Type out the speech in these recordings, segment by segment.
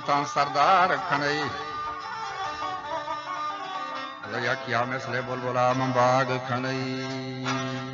दौलतान सरदार खनई या किया मिसले बुलबुला बाग खनई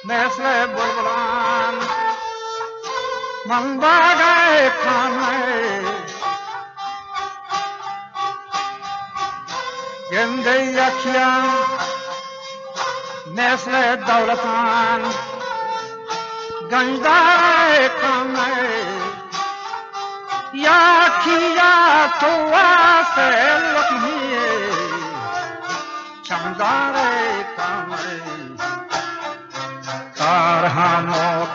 मिसले बुलबुलान बाग खनई गिंदे यखिया मिसले दौलतान गंजदार खनई या खिया तो वासे लम्हे चमदार खनई कारहानोक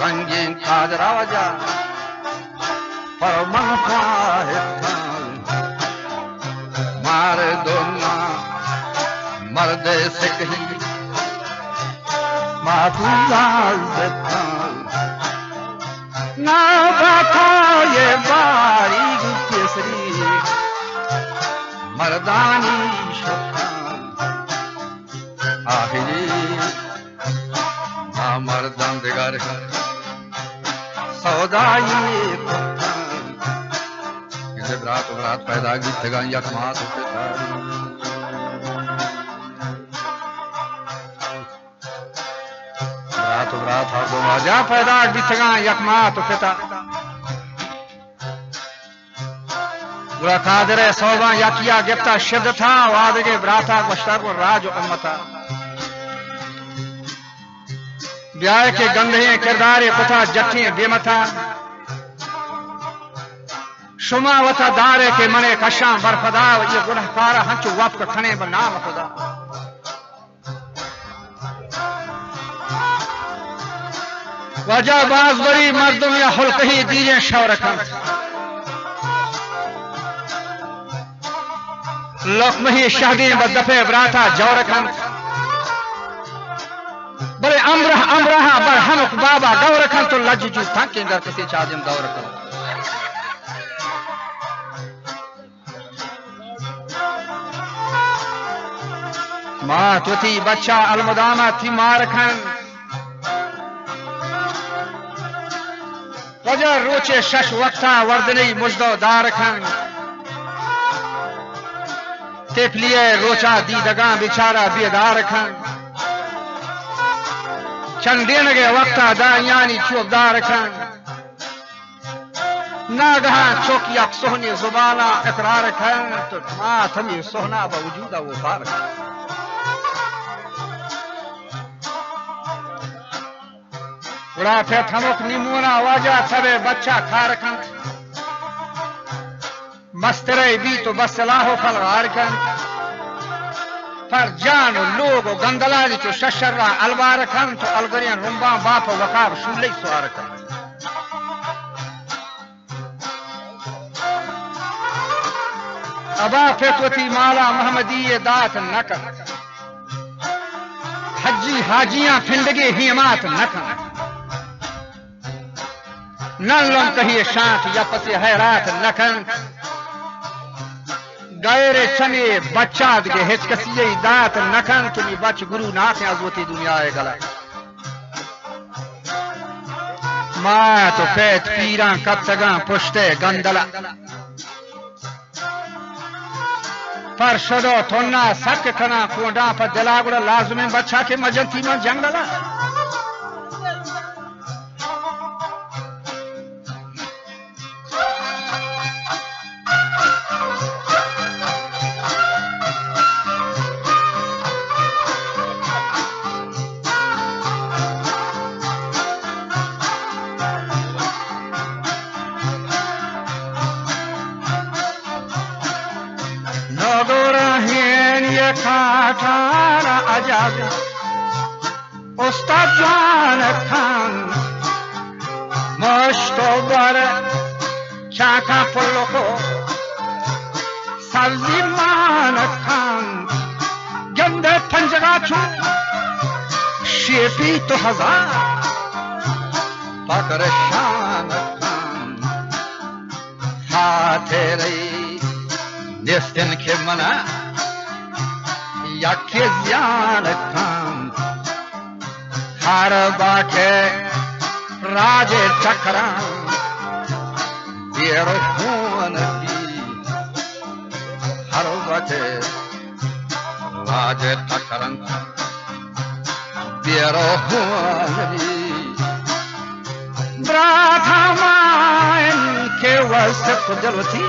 रंगीन खाजराजा पर मन मार दोना मर्दे से कहीं मातूलाल ना बाथा ये बारीक केसरी मर्दानी आखिरी मर्दन दिगर सौदाई इसे बरात बरात पैदा की थगा यकमात बरात बरात हा दो जा पैदा की थगा यकमात पिता बुरा कादरे सौदा यकिया गिफ्ता शिद था वाद के बराता मुश्ताक को राज उम्मता ब्याह के गंधे किरदार पुथा जठे बेमथा शुमा वथा दारे के मने कशा बरफदा ये गुनहकार हंच वफ्क खने बनाम खुदा वजह बाज बरी मर्दम या हुलकही दीजे शौरखन लोकमही शादी बदफे बराथा जौरखन बड़े अमरहा बर हमक बाबा गौर खन तो लज जू थके दर किसी चादिम दौर कर मां तुथी बच्चा अलमदामा थी मार खन वजह रोचे शश वक्ता वर्दनी मुजदो दार खन तेफलिए रोचा दी दगा बिचारा बेदार खन चंदेन के वक्ता दायानी चौबदार खन नागहा चौकिया सोहनी जुबाना इकरार खन तो मां थमी सोहना बवजूदा वो बार बड़ा थे थमुक निमोना वाजा सबे बच्चा खार खन मस्तरे भी तो बसलाहो फलगार खन पर जान लोग गंदला जो शशर्रा अलवार खन तो अलगरियन रुंबा बाप वकार शुले स्वार खन अबा फेतवती माला मोहम्मदी दात नकन हजी हाजियां फिंडगे हिमात नकन न लोम कहिए शांत या पसे हैरात नकन गैरे चने बच्चा के हिचकसिये दात नखन तुमी बच गुरु नाथ अजवती दुनिया है गला मां तो पेट पीरा कब तगा पुष्टे गंदला पर शदो थोना सक खना कोडा पर दिलागुड़ा लाजमे बच्चा के मजंती में जंगला खाना अजाब उस्ताद जान खान मुश्तबर चाका पुल्लो को सब्जी मान खान गंदे पंजगा छू शेपी तो हजार पकड़ शान खान हाथे रही निस्तिन के मना या के ज्ञान खान हर बाटे राजे चक्रा येरो खून हर बाटे राजे चक्रन येरो खून ब्राथा मायन के वस्त कुदरती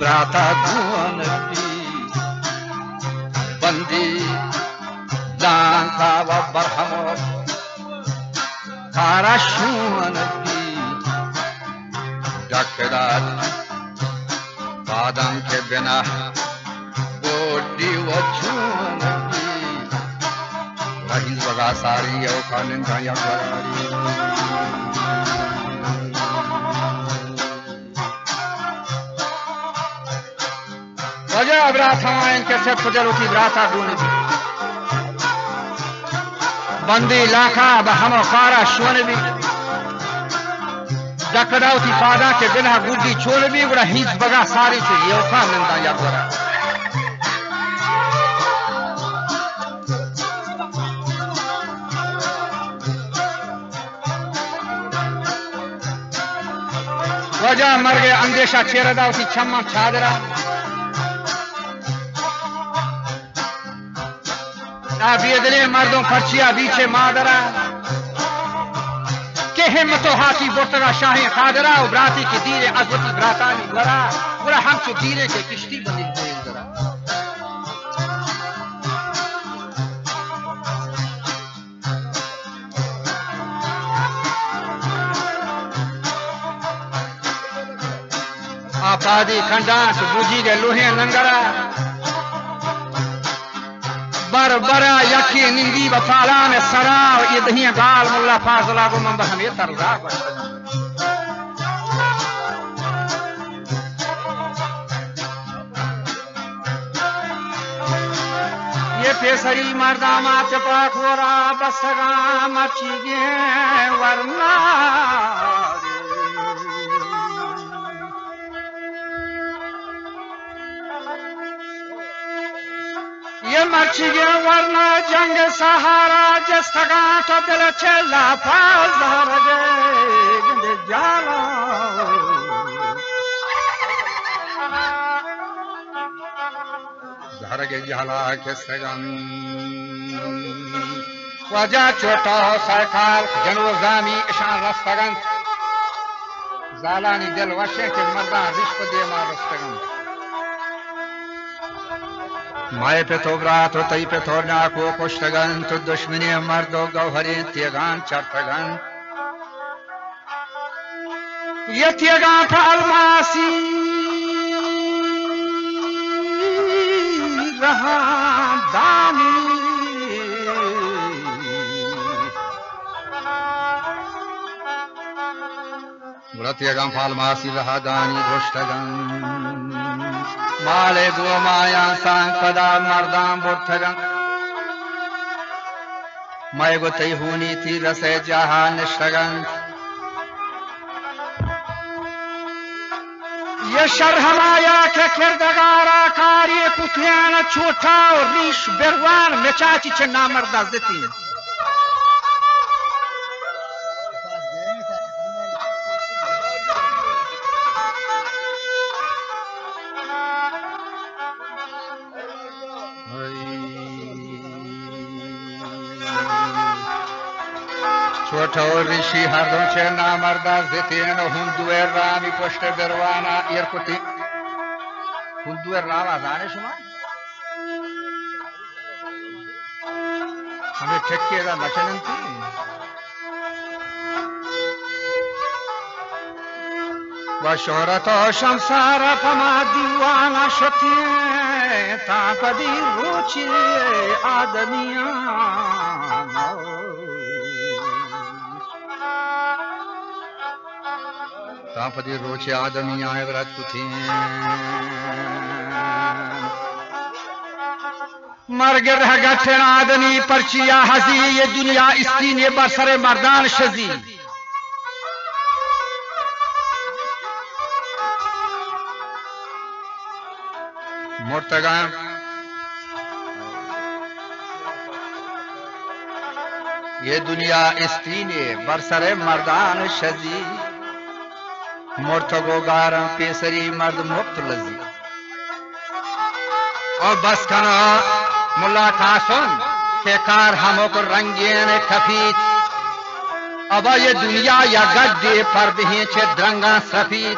ब्राता खून बंदी जानता व बरहम तारा शून डकदार बादाम के बिना बोडी व छून रही बगा सारी और खाने का या वजह ब्राथा इनके से खुजलती ब्राथा ढूंढ बंदी लाखा बहम खारा शोन भी डकदावती पादा के बिना गुड्डी छोड़ भी बड़ा हीस बगा सारी से ये खा मिलता या बड़ा वजह मर गए अंदेशा चेरदावती छम्मा छादरा बेदले मर्दों पर्चिया बीचे मादरा के हिम्मतो हाथी बोटरा शाही खादरा और ब्राती की दीरे अजवती ब्रातानी लड़ा बुरा हम तो दीरे के किश्ती बनी हुई जरा आपादी खंडास बुझी गए लोहे लंगरा बर बरा यखी निंदी बफाला में सरा ये दहिया गाल मुल्ला फाजला को मंबा हम ये तरजा ये पेसरी मर्दामा चपा खोरा बसगा मची गे वरना ये मर्ची गया वरना जंग सहारा जस्तगा तो दिल चला फाज गए जाला घर के जाला के सगन वजह छोटा सरकार जनोजामी ईशान रस्तगन जालानी दिल वशे के मर्दा रिश्क दे मार रस्तगन माए पे तो ब्रात हो तई पे तो नाको कुश्तगन तो दुश्मनी मर्दो गौहरी त्यगान चरतगन ये त्यगान था अलमासी रहा दानी बुरा त्यगान था अलमासी रहा दानी कुश्तगन माले गो माया सांग पदा मर्दाम बुर्थगन मैं गो तई होनी थी रसे जहा निष्ठगन ये शर्हमाया के किरदगारा कार्य पुथियान छोटा और रीश बेरवान मेचाची चन्ना मर्दा जिती छोटो ऋषि हरदों चे नामर्दा जितेन हुंदुएर रामी पष्ट बेरवाना इरकुति हुंदुएर रामा जाने शुमा हमें ठेके दा नचनंती व शोहरतो शमसार फमा दीवाना शती ताकदी रुचि आदमिया तापदी रोचे आदमी आए व्रत कुथी मर गिर गठन आदमी परचिया हजी ये दुनिया इसकी ने बसरे मर्दान शजी मुर्तगान ये दुनिया इसकी ने बरसरे मर्दान शजी मुर्तगो गारम पेसरी मर्द मुक्त लजी और बस खाना मुल्ला कासुन के कार हमो को रंगीन खफीत अब ये दुनिया या गड्ढे पर भी छे द्रंगा सफीद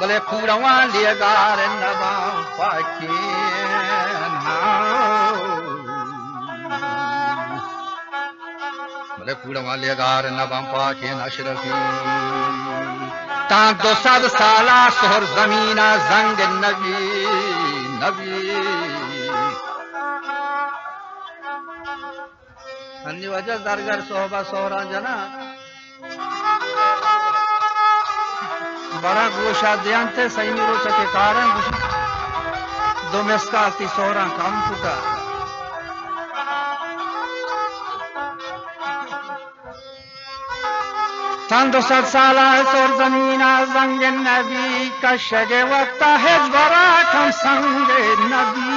बोले पूरवा ले गार नवा पाके बोले पूरवा ले गार नवा पाके नशरफी ता 200 साला सोहर जमीना जंग नबी नबी अन्य वजह दरगर सोहबा सोहरा जना बड़ा गोशा दयांते सही रो सके कारण दो मेस्काती सोहरा काम पुटा तन 200 साला सोर जमीना जंग नबी कशगे वक्त है बरा कम संग नबी